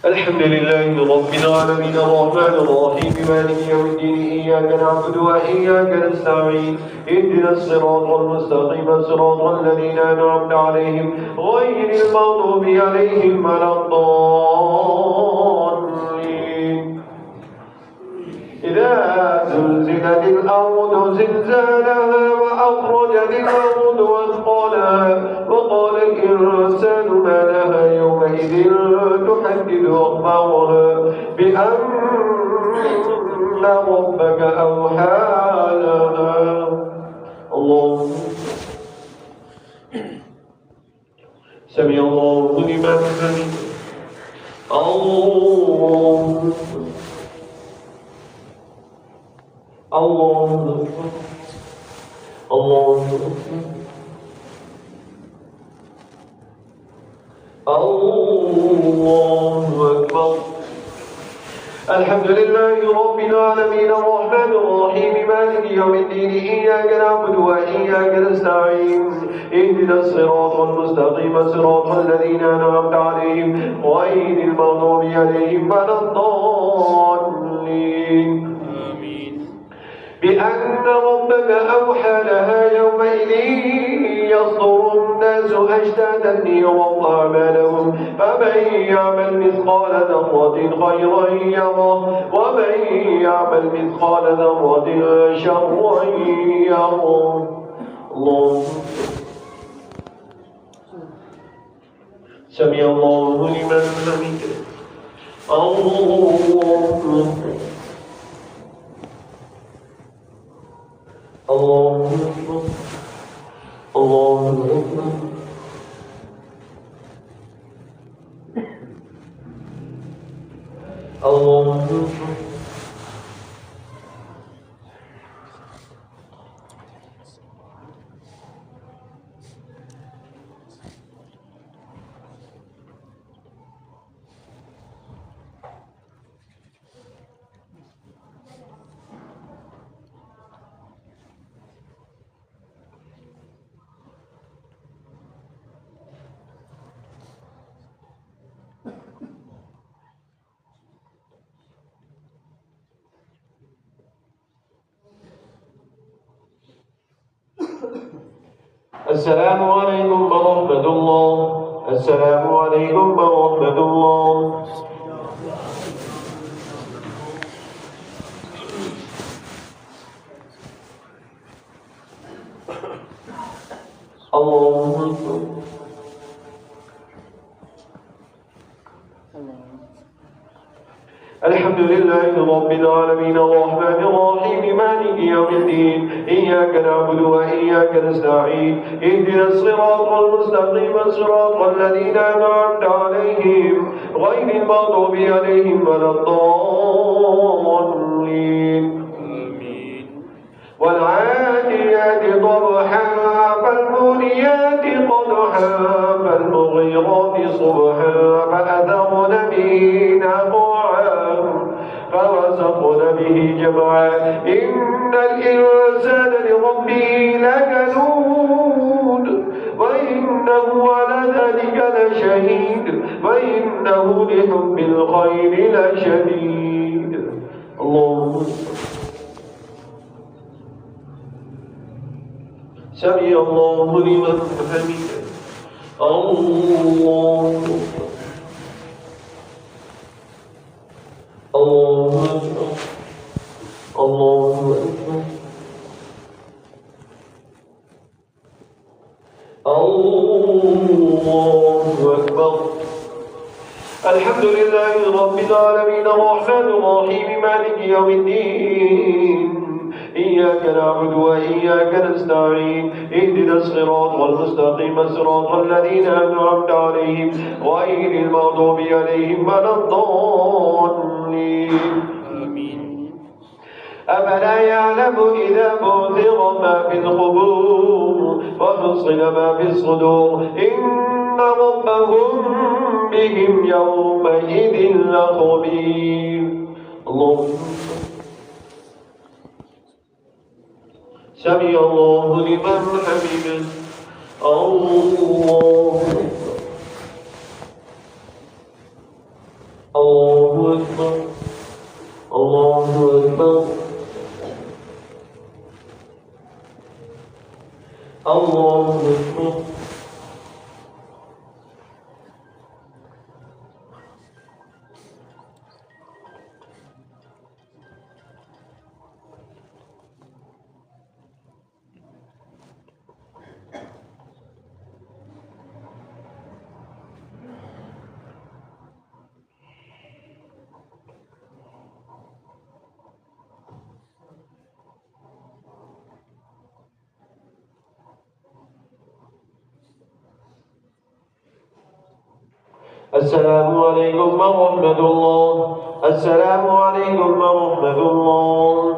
الحمد لله رب العالمين الرحمن الرحيم مالك يوم الدين إياك نعبد وإياك نستعين اهدنا الصراط المستقيم صراط الذين أنعمت عليهم غير المغضوب عليهم ولا الضالين. إذا زلزلت الأرض زلزالها وأخرجت الأرض أثقالها وقال الإنسان ما لها يومئذ تحدث أخبارها بأن ربك أوحى لها. الله سمع الله لمن حمده. الله الله الله الله أكبر. الحمد لله رب العالمين الرحمن الرحيم مالك يوم الدين إياك نعبد وإياك نستعين اهدنا الصراط المستقيم صراط الذين أنعمت عليهم غير المغضوب عليهم ولا الضالين. بأن ربك أوحى لها يومئذ يصدر الناس أشتاتا ليروا أعمالهم فمن يعمل مثقال ذرة خيرا يره ومن يعمل مثقال ذرة شرا يره. الله سمع الله لمن حمده. الله الله الله الله السلام عليكم ورحمة الله. السلام عليكم ورحمة الله. الله أكبر. الحمد لله رب العالمين الرحمن الرحيم مالك يوم الدين إياك نعبد وإياك نستعين اهدنا الصراط المستقيم صراط الذين أنعمت عليهم غير المغضوب عليهم ولا الضالين. والعاديات ضبحا فالموريات قدحا فالمغيرات صبحا فأثرن به نقعا فوسطن به جمعا إن الإنسان لربه لكنود وإنه على ذلك لشهيد وإنه لحب الخير لشديد. الله سمع الله لمن حمده. الله الله أكبر. الله أكبر. الله أكبر. الحمد لله رب العالمين الرحمن الرحيم مالك يوم الدين إياك نعبد وإياك نستعين اهدنا الصراط المستقيم صراط الذين أنعمت عليهم غير المغضوب عليهم ولا الضالين. أفلا يعلم إذا بعثر ما في القبور وحصل ما في الصدور إن ربهم بهم يومئذ لخبير. الله سمع الله لمن حمده. الله الله أكبر الله أكبر الله أكبر. السلام عليكم ورحمة الله. السلام عليكم ورحمة الله.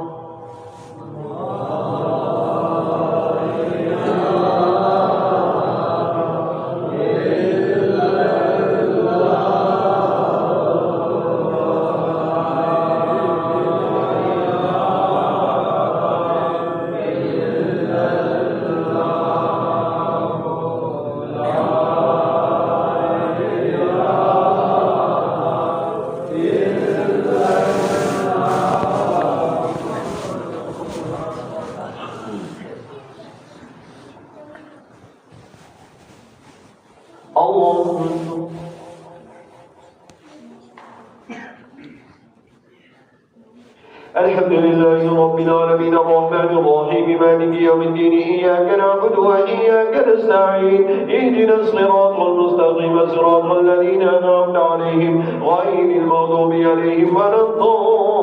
الحمد لله رب العالمين الرحمن الرحيم مالك يوم الدين إياك نعبد وإياك نستعين اهدنا الصراط المستقيم صراط الذين أنعمت عليهم غير المغضوب عليهم ولا الضالين.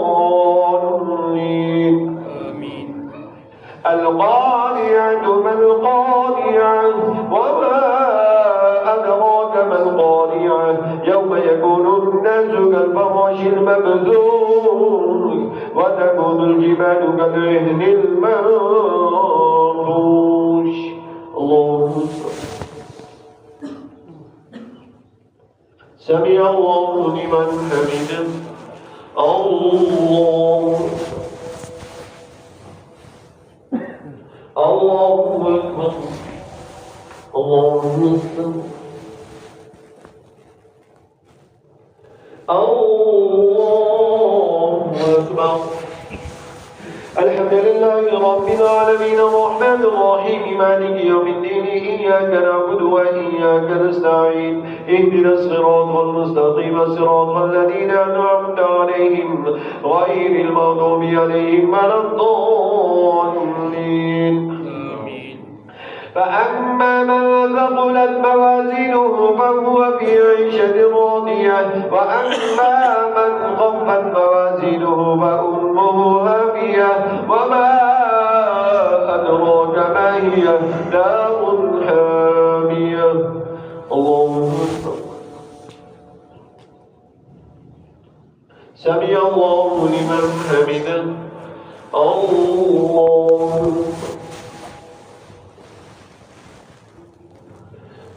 القارعة ما القارعة وما أدراك ما القارعة يوم يكون الناس كالفراش المبثوث وتكون الجبال كالعهن المنفوش. الله أكبر. سمع الله لمن حمده. الله أكبر. الله أكبر. الله أكبر. الحمد لله رب العالمين الرحمن الرحيم مالك يوم الدين إياك نعبد وإياك نستعين اهدنا الصراط المستقيم صراط الذين أنعمت عليهم غير المغضوب عليهم ولا الضالين. فأما من ثقلت موازينه فهو في عيشة راضية وأما من خفت موازينه فأمه هاوية وما أدراك ما هي نار حامية. الله أكبر. سمع الله لمن حمده. الله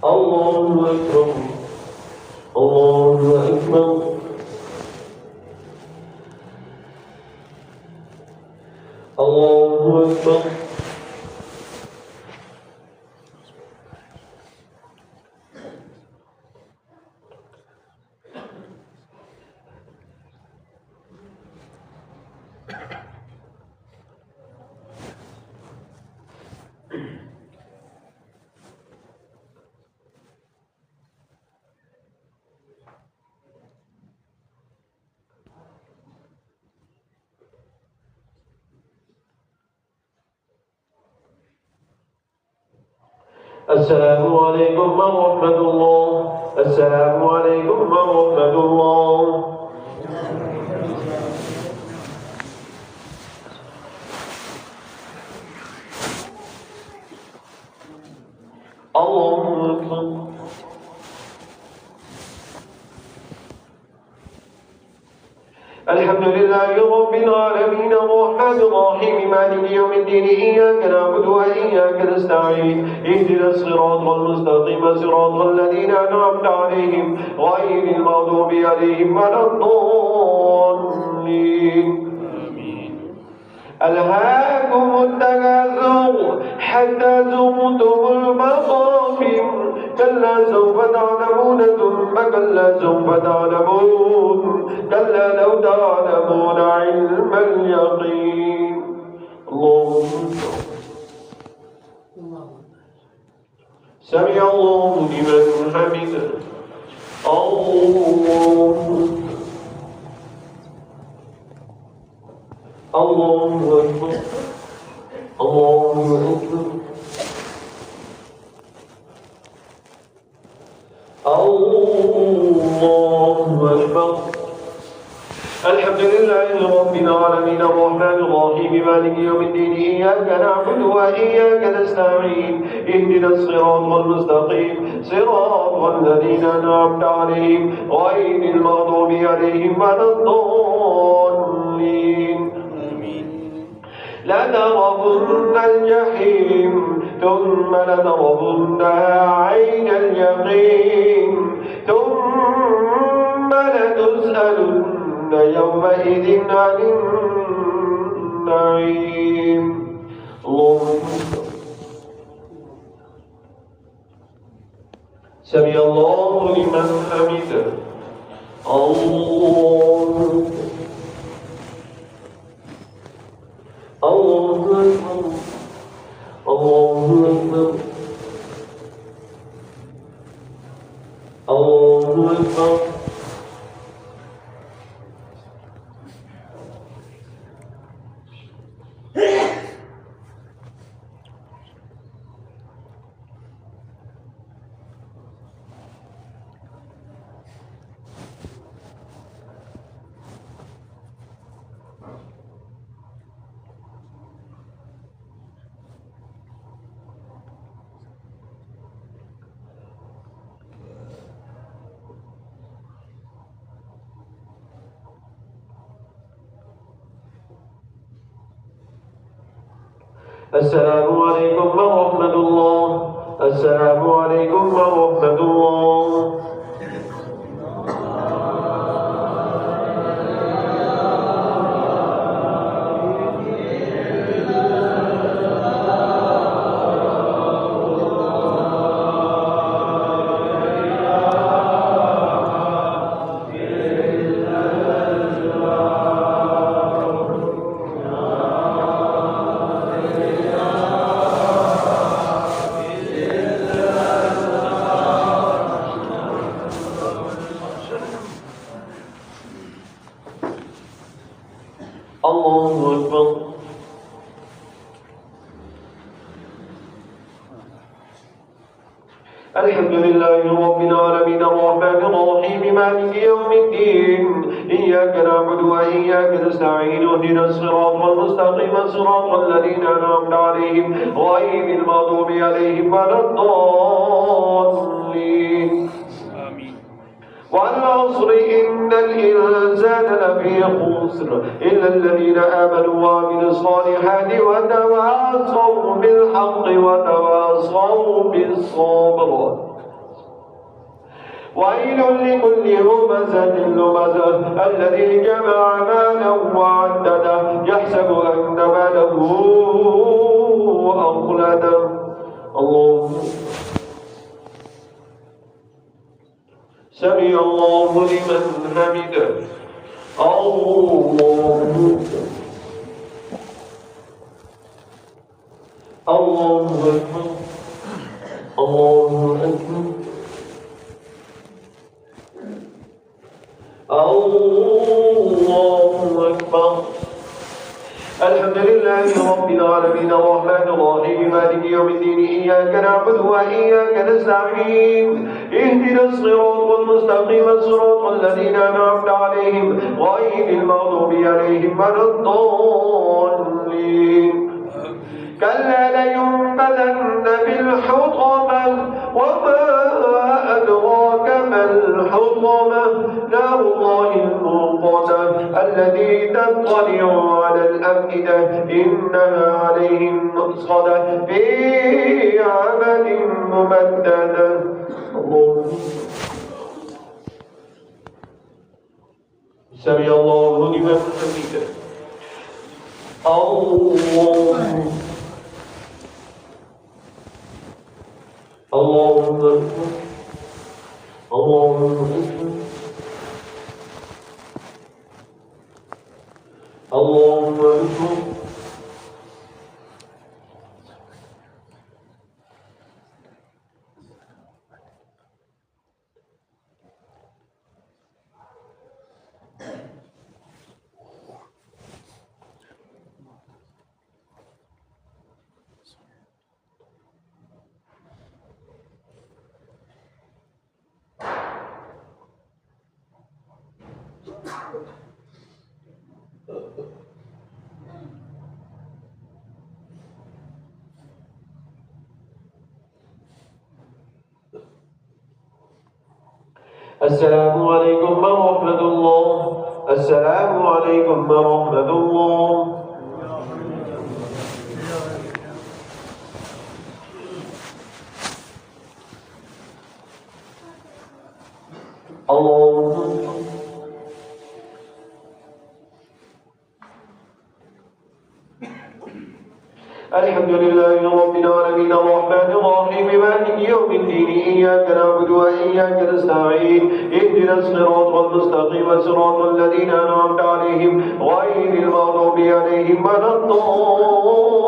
الله أكبر. الله أكبر. الله أكبر. السلام عليكم ورحمة الله. السلام عليكم ورحمة الله. الله أكبر. الحمد لله رب العالمين الرحمن الرحيم مالك يوم الدين إياك نعبد وإياك نستعين اهدنا الصراط المستقيم صراط الذين أنعمت عليهم غير المغضوب عليهم ولا الضالين. ألهاكم التكاثر حتى زرتم المقابر كلا سوف تعلمون ثم كلا سوف تعلمون كلا لو تعلمون علم اليقين. سمع الله لمن حمده. الله أكبر. الله أكبر. الله أكبر. الحمد لله رب العالمين الرحمن الرحيم مالك يوم الدين إياك نعبد وإياك نستعين اهدنا الصراط المستقيم صراط الذين أنعمت عليهم غير المغضوب عليهم ولا الضالين. لترون الجحيم ثم لترونها عين اليقين ثم لتسألن يومئذ عن النعيم. سمع الله لمن حمده. الله أكبر. الله أكبر. الله أكبر. السلام عليكم ورحمة الله. السلام عليكم ورحمة الله. الله أكبر. الحمد لله رب العالمين الرحمن الرحيم مالك يوم الدين إياك نعبد وإياك نستعين اهدنا الصراط المستقيم صراط الذين أنعمت عليهم غير المغضوب عليهم ولا الضالين. والعصر إن الإنسان لفي خسر إلا الذين آمنوا وعملوا الصالحات وتواصوا بالحق وتواصوا بالصبر. ويل لكل همزة لمزة الذي جمع مالا وعدده يحسب أن ماله أخلده. الله سمع الله لمن حمده. الله الله أكبر. الله أكبر. الله أكبر. الحمد لله رب العالمين الرحمن الرحيم مالك يوم الدين إياك نعبد وإياك نستعين اهدنا الصراط المستقيم صراط الذين أنعمت عليهم غير المغضوب عليهم ولا الضالين. كلا لينبذن بالحطمة وما أدراك ما الحطمة نار الله الموقدة التي تطلع على الأفئدة إنها عليهم مؤصدة في عمد ممددة. سمع الله لمن حمده. الله أكبر. الله أكبر. السلام عليكم ورحمة الله. السلام عليكم ورحمة الله. الله الحمد لله رب العالمين الرحمن الرحيم مالك يوم الدين إياك نعبد وإياك نستعين اهدنا الصراط المستقيم صراط الذين أنعمت عليهم غير المغضوب عليهم ولا الضالين.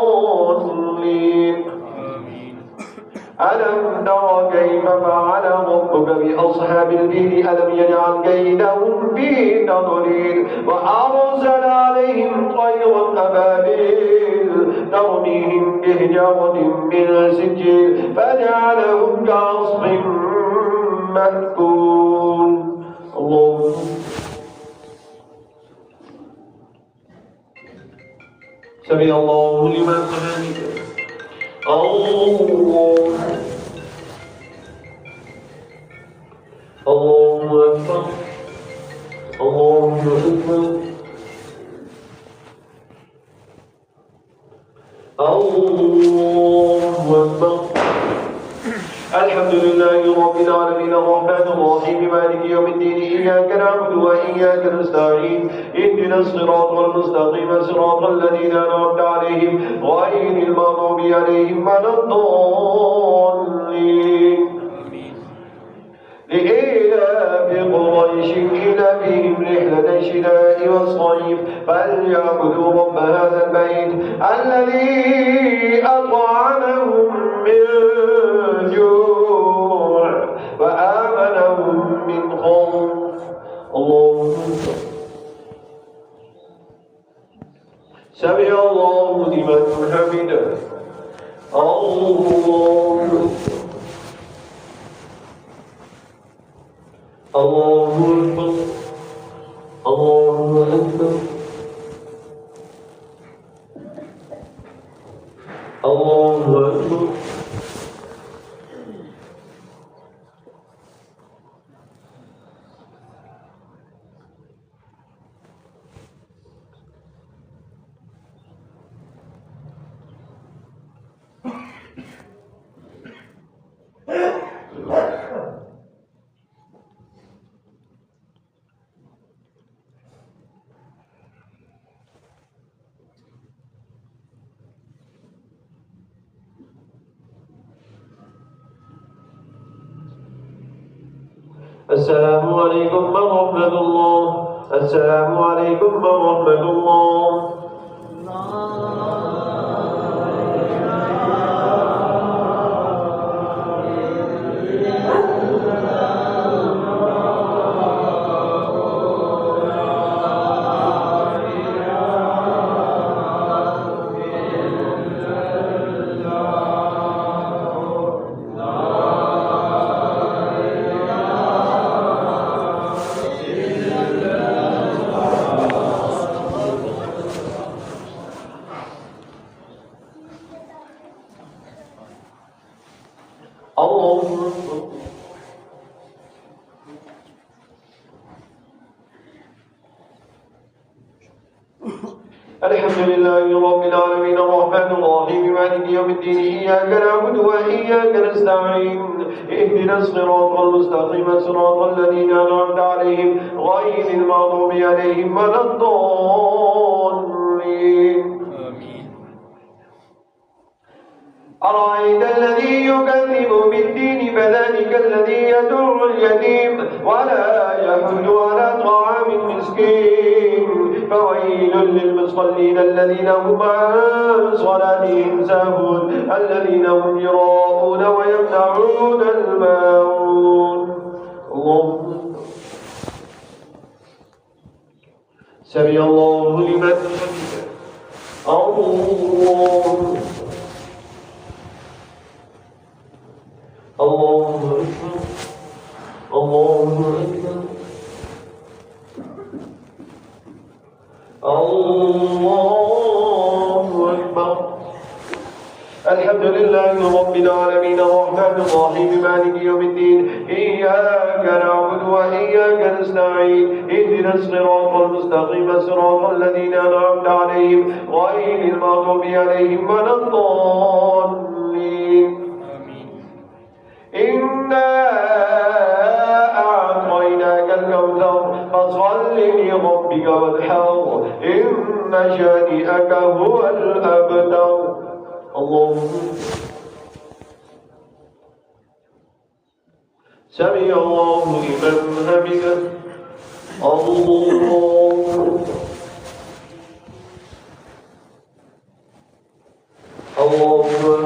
ألم تر كيف فعل ربك بأصحاب الفيل ألم يجعل كيدهم في تضليل وأرسل عليهم طيرا أبابيل ترميهم بحجارة من سجيل فجعلهم كعصف مأكول. الله سمع الله لمن حمده. الله أكبر. الله أكبر. الله أكبر. الحمد لله رب العالمين الرحمن الرحيم مالك يوم الدين إياك نعبد وإياك نستعين اهدنا الصراط المستقيم صراط الذين أنعمت عليهم غير المغضوب عليهم ولا الضالين. لإيلاف قريش إيلافهم رحلة الشتاء والصيف فليعبدوا رب هذا البيت الذي أطعمهم من جوع وآمنهم من خوف. الله سمع الله لمن حمده. الله الله أكبر. الله أكبر. الله أكبر. السلام عليكم ورحمة الله. السلام عليكم ورحمة الله. الحمد لله رب العالمين الرحمن الرحيم مالك يوم الدين إياك نعبد وإياك نستعين اهدنا الصراط المستقيم صراط الذين أنعمت عليهم غير المغضوب عليهم ولا الضالين. أرأيت الذي يكذب بالدين فذلك الذي يدعو اليتيم ولا يحض على طعام المسكين فويل للمصلين الذين هم عن صلاتهم ساهون الذين هم يراءون ويمنعون الماعون. اللهم سمع الله لمن حمده. الله أكبر. الله أكبر. الله أكبر. الحمد لله رب العالمين الرحمن الرحيم مالك يوم الدين إياك نعبد وإياك نستعين اهدنا الصراط المستقيم صراط الذين أنعمت عليهم غير المغضوب عليهم ولا الضالين. إنا أعطيناك الكوثر فصل لربك وانحر إن شانئك هو الأبتر. اللهم سمع الله لمن حمده. الله الله أكبر.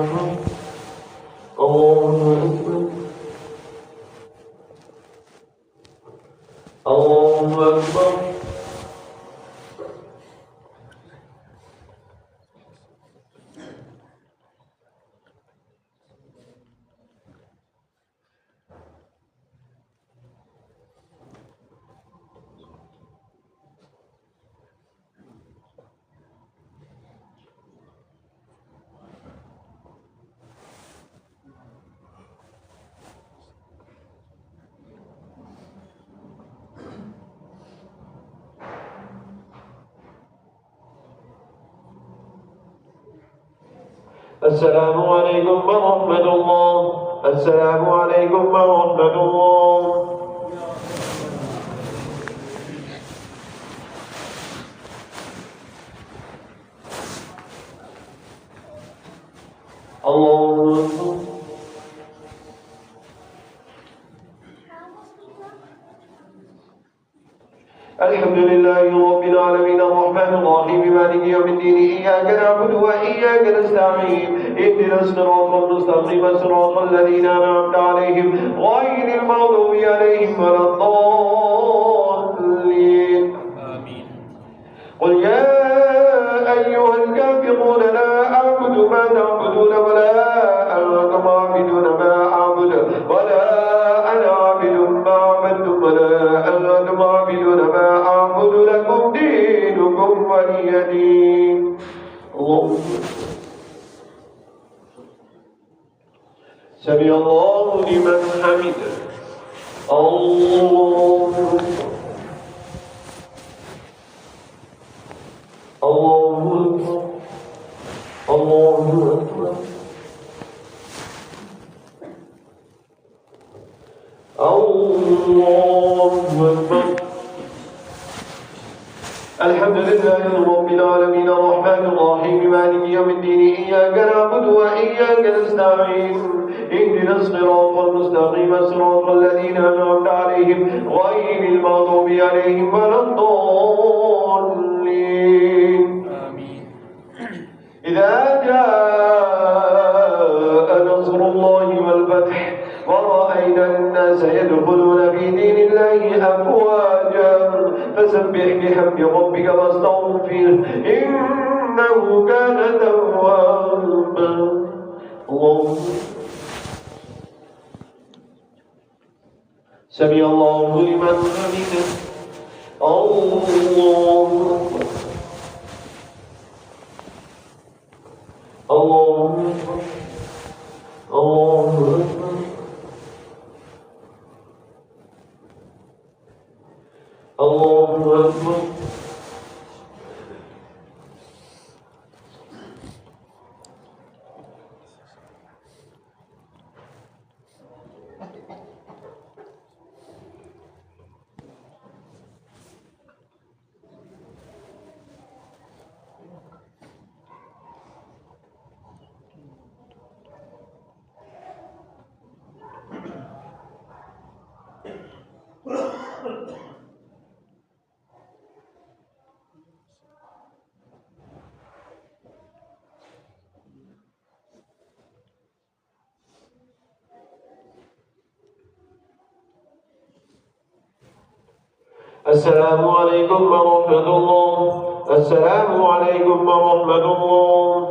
الله أكبر. الله أكبر. السلام عليكم ورحمة الله. السلام عليكم ورحمة الله. الله أكبر. الحمد لله رب العالمين الرحمن الرحيم مالك يوم الدين إياك نعبد وإياك نستعين اهدنا الصراط المستقيم صراط الذين أنعمت عليهم غير المغضوب عليهم ولا الضالين. قل يا أيها الكافرون لا أعبد ما تعبدون ولا أنتم عابدون ما أعبد ولا أنا عابد ما عبدتم ولا أنتم عابدون ما أعبد لكم دينكم ولي دين. سمع الله لمن حمده. الله الله أكبر. الله أكبر. الله أكبر. الحمد لله رب العالمين الرحمن الرحيم مالك يوم الدين إياك نعبد وإياك نستعين اهدنا الصراط المستقيم صراط الذين أنعمت عليهم غير المغضوب عليهم ولا الضالين. إذا جاء نصر الله والفتح ورأيت الناس يدخلون في دين الله أفواجا فسبح بحمد ربك واستغفره إنه كان توابا. اللهم سمع الله لمن حمده. الله الله الله الله أكبر. السلام عليكم ورحمة الله. السلام عليكم ورحمة الله.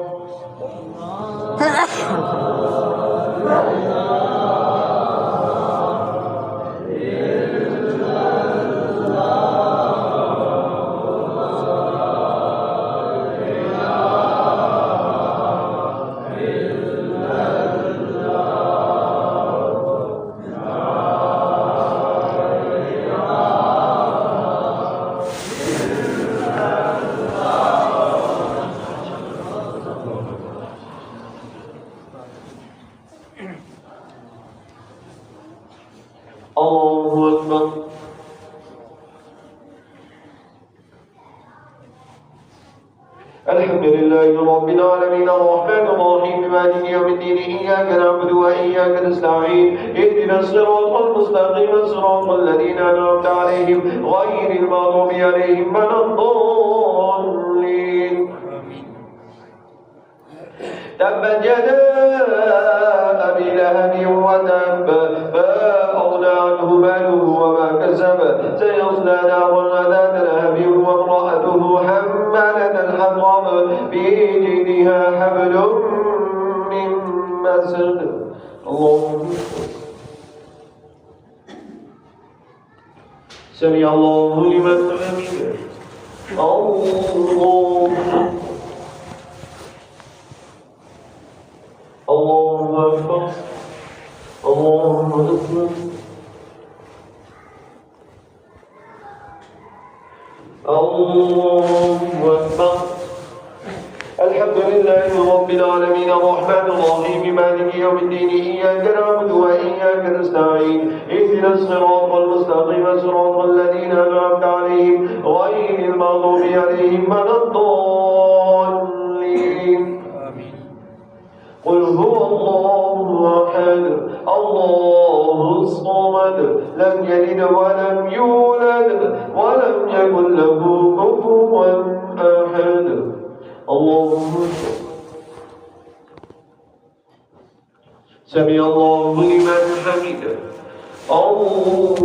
الله أكبر. الحمد لله رب العالمين الرحمن الرحيم مالك يوم الدين إياك نعبد وإياك نستعين اهدنا الصراط المستقيم صراط الذين أنعمت عليهم غير المغضوب عليهم ولا الضالين. تبت يدا أبي لهب وتب ما أغنى عنه ماله وما كسب سيصلى نارا ذات لهب وامرأته حمالة الحطب في جيدها حبل من مسد. اللهم سمع الله لمن حمده. الله أكبر. الله أكبر. الله أكبر. الحمد لله رب العالمين الرحمن الرحيم مالك يوم الدين إياك نعبد وإياك نستعين اهدنا الصراط المستقيم صراط الذين أنعمت عليهم غير المغضوب عليهم ولا الضالين. قل هو الله أحد الله الصمد لم يلد ولم يولد ولم يكن له كفوا أحد. اللهم سمع الله لمن حمده. الله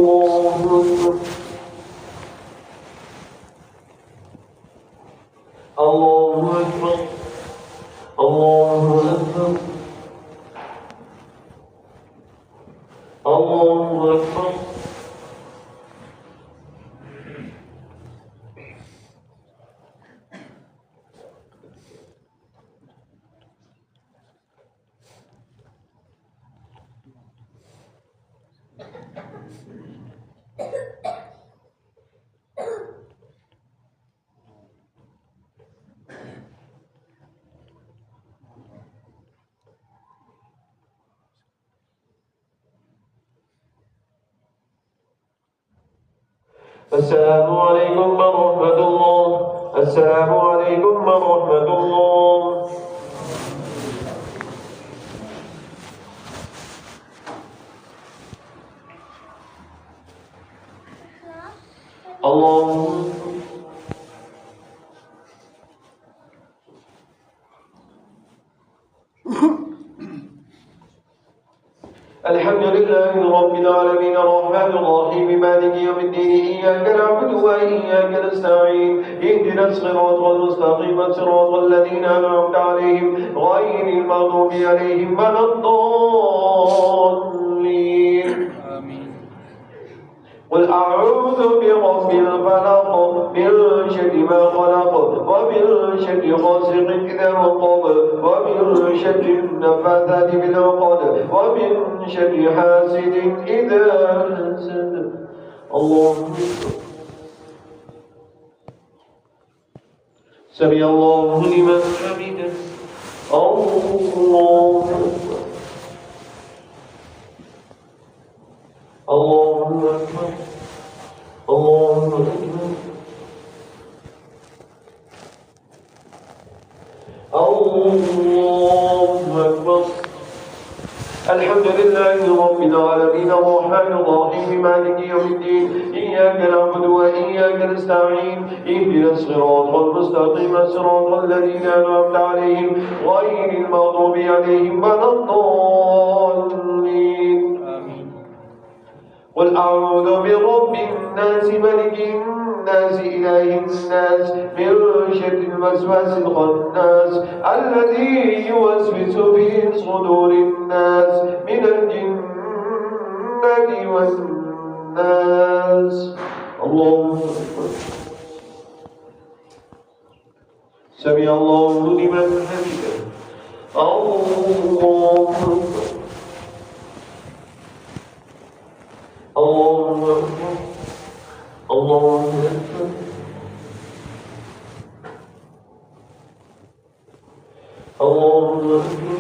أكبر. الله أكبر. الله أكبر. الله أكبر. السلام عليكم ورحمة الله. السلام عليكم ورحمة الله. الله الحمد لله رب العالمين الرحمن الرحيم مالك يوم الدين إياك نعبد وإياك نستعين اهدنا الصراط المستقيم صراط الذين أنعمت عليهم غير المغضوب عليهم ولا الضالين. قل أعوذ برب الفلق من شر ما خلق ومن شر غاسق إذا وقب ومن شر النفاثات في العقد ومن شر حاسد إذا حسد. اللهم سمع الله لمن حمده. الله أكبر. الله أكبر. الله أكبر. الله أكبر. الحمد لله رب العالمين الرحمن الرحيم مالك يوم الدين إياك نعبد وإياك نستعين اهدنا الصراط المستقيم صراط الذين أنعمت عليهم غير المغضوب عليهم ولا الضالين. قل أعوذ برب الناس ملك الناس إله الناس من شر الوسواس الخناس الذي يوسوس في صدور الناس من الجنة والناس. اللهم سمع الله لمن حمده. الله أكبر. الله أكبر. الله أكبر.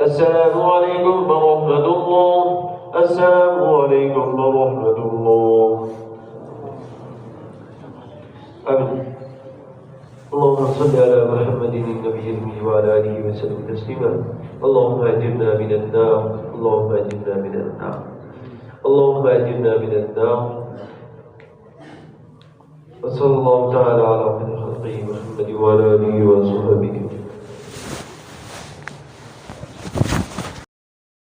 السلام عليكم ورحمة الله. السلام عليكم ورحمة الله. آمين. اللهم صل على محمد النبي الأمي وعلى آله وسلم تسليما. اللهم أجرنا من النار. اللهم أجرنا من النار. اللهم أجرنا من النار. وصلى الله تعالى على خير خلقه محمد وعلى آله وصحبه